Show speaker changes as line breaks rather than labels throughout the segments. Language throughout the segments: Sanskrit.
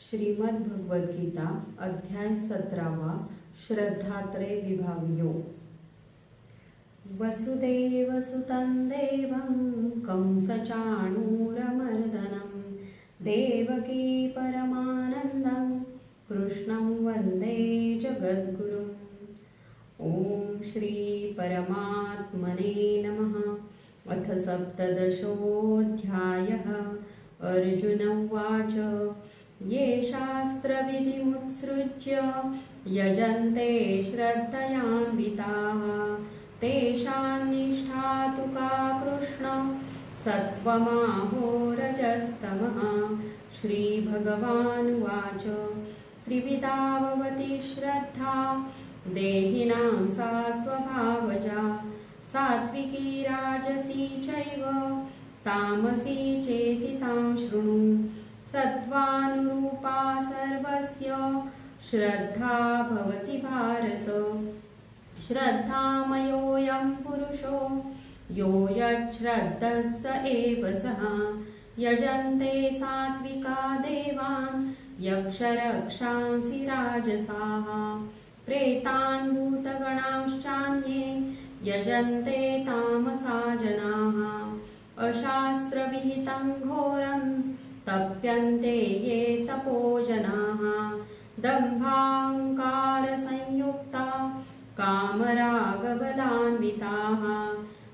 श्रीमद्भगवद्गीता अध्याय 17 श्रद्धात्रय विभाग योग। वसुदेवसुतं देवं कंसचाणूरमर्दनं देवकी परमानन्दं कृष्णं वन्दे जगद्गुरुम्। ॐ श्री परमात्मने नमः। अथ सप्तदशोऽध्यायः। अर्जुन उवाच ये शास्त्रविधिमुत्सृज्य यजन्ते श्रद्धयान्विताः तेषां निष्ठा तु का कृष्ण सत्त्वमाहो रजस्तमः। श्रीभगवानुवाच त्रिविधा भवति श्रद्धा देहिनां सा स्वभावजा सात्विकी राजसी चैव तामसी चेति तां शृणु। सत्त्वानुरूपा सर्वस्य श्रद्धा भवति भारत। श्रद्धामयोऽयं पुरुषो यो यच्छ्रद्धः स एव सः। यजन्ते सात्विका देवान् यक्षरक्षांसि राजसाः प्रेतान् भूतगणांश्चान्ये यजन्ते तामसा जनाः। अशास्त्रविहितं घोरं तप्यन्ते ये तपोजनाः दम्भाहंकारसंयुक्ता कामरागबलान्विताः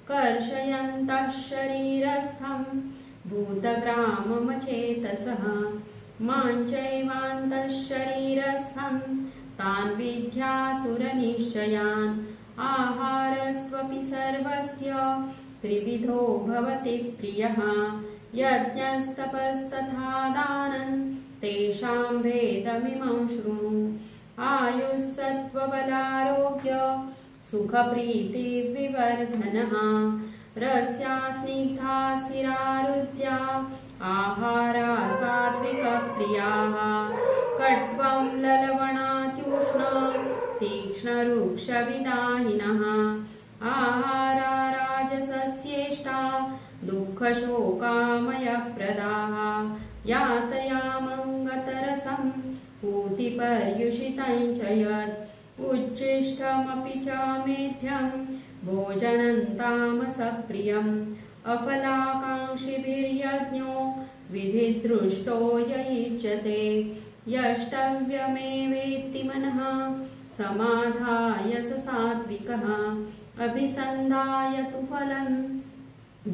कर्षयन्तः शरीरस्थं भूतग्राममचेतसः माञ्चैवान्तः शरीरस्थं तान् विद्यासुरनिश्चयान्। आहारस्त्वपि सर्वस्य त्रिविधो भवति प्रियः यज्ञस्तपस्तथा दानं तेषां भेदमिमं शृणु। आयुस्सत्त्वबलारोग्य सुखप्रीतिविवर्धनः रस्या स्निग्धा स्थिरारुद्या आहारा सात्विकप्रियाः कट्वं ललवणात्युष्ण तीक्ष्णरुक्षविदाहिनः आहारा राजसस्येष्टा दुःखशोकामयप्रदाः यातयामङ्गतरसं पूतिपर्युषितं च यत् उच्छिष्टमपि च मेध्यं भोजनं तामसप्रियम्। अफलाकाङ्क्षिभिर्यज्ञो विधिदृष्टो य युज्यते यष्टव्यमेवेति मनः समाधाय स सात्विकः। अभिसन्धाय तु फलं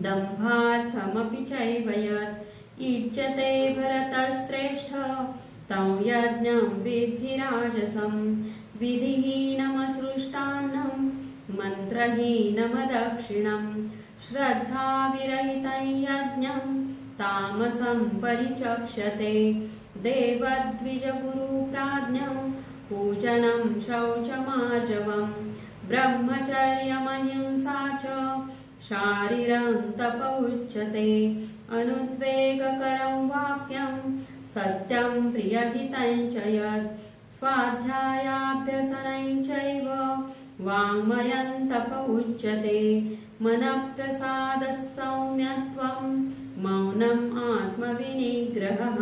दम्भार्थमपि चैव यत् युज्यते भरतश्रेष्ठ तं यज्ञं विद्धि राजसं। विधिहीनमसृष्टान्नं मन्त्रहीनमदक्षिणं श्रद्धाविरहितं यज्ञं तामसं परिचक्षते। देवद्विजगुरुप्राज्ञं पूजनं शौचमार्जवम् ब्रह्मचर्यमहिंसा च शारीरं तप उच्यते। अनुद्वेगकरं वाक्यं सत्यं प्रियहितं च यत् स्वाध्यायाभ्यसनं चैव वाङ्मयं तप उच्यते। मनःप्रसादः सौम्यत्वं मौनम् आत्मविनिग्रहः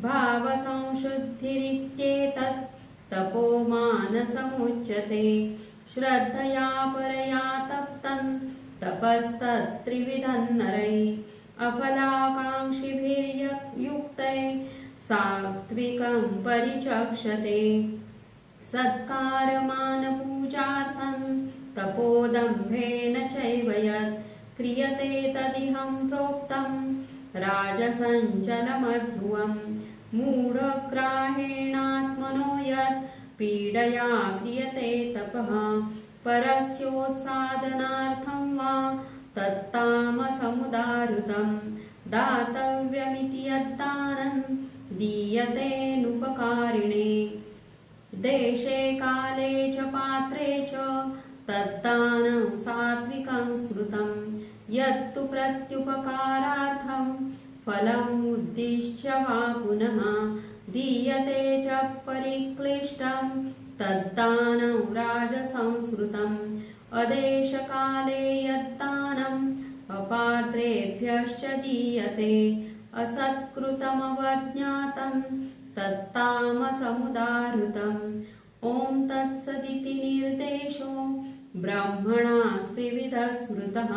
भावसंशुद्धिरित्येतत् तपो मानसमुच्यते। श्रद्धया परया तप्तं तपस्तत्त्रिविधं नरैः अफलाकाङ्क्षिभिर्युक्तै सात्विकं परिचक्षते। सत्कारमानपूजार्थं तपोदम्भेन चैव यत् क्रियते तदिहं प्रोक्तं राजसञ्चलमध्रुवम्। मूढग्राहेणात्मनो यत् पीडया क्रियते तपः परस्योत्सादनार्थं वा तत्तामसमुदाहृतं। दातव्यमिति यद्दानं दीयतेऽनुपकारिणे देशे काले च पात्रे च तद्दानं सात्विकं स्मृतं। यत्तु प्रत्युपकारार्थं फलम् उद्दिश्य वा पुनः दीयते च परिक्लिष्टं तद्दानं राजसंस्कृतम्। अदेशकाले यद्दानम् अपात्रेभ्यश्च दीयते असत्कृतमवज्ञातं तत्तामसमुदाहृतम्। ॐ तत्सदिति निर्देशो ब्रह्मणास्त्रिविधः स्मृतः।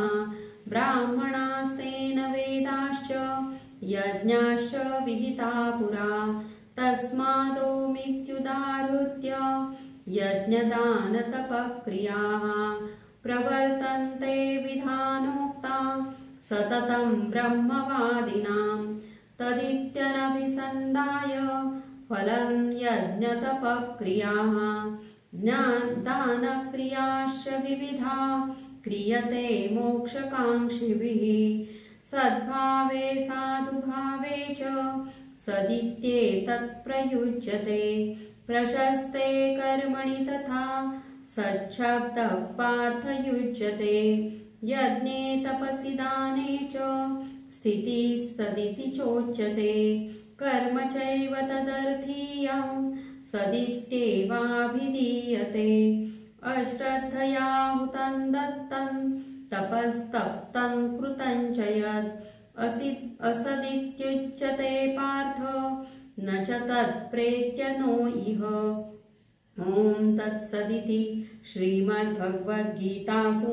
ब्राह्मणास्तेन वेदाश्च यज्ञाश्च विहिता पुरा। तस्मादोमित्युदाहृत्य यज्ञदानतपक्रियाः प्रवर्तन्ते विधानोक्ता सततं ब्रह्मवादिनां। तदित्यनभिसन्धाय फलं यज्ञतपक्रियाः दानक्रियाश्च विविधा क्रियते मोक्षकाङ्क्षिभिः। सद्भावे साधुभावे च सदित्येतत् प्रयुज्यते। प्रशस्ते कर्मणि तथा सच्छब्दः पार्थयुज्यते। यज्ञे तपसि दाने च स्थितिः सदिति चोच्यते। कर्म चैव तदर्थीयं सदित्येवाभिधीयते। अश्रद्धया हुतं दत्तं तपस्तप्तं कृतं च यत् असदित्युच्यते पार्थ न च तत्प्रेत्य नो इह। ॐ तत्सदिति श्रीमद्भगवद्गीतासु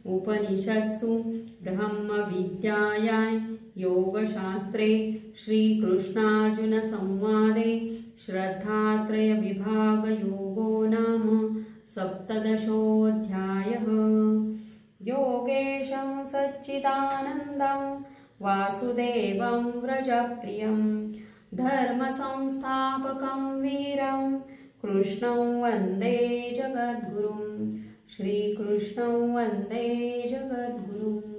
उपनिषत्सु ब्रह्मविद्यायां योगशास्त्रे श्रीकृष्णार्जुनसंवादे श्रद्धात्रयविभागयोगो नाम 17. योगेशं सच्चिदानन्दं वासुदेवं व्रजप्रियं धर्मसंस्थापकं वीरं कृष्णं वन्दे जगद्गुरुं। श्रीकृष्णं वन्दे जगद्गुरुम्।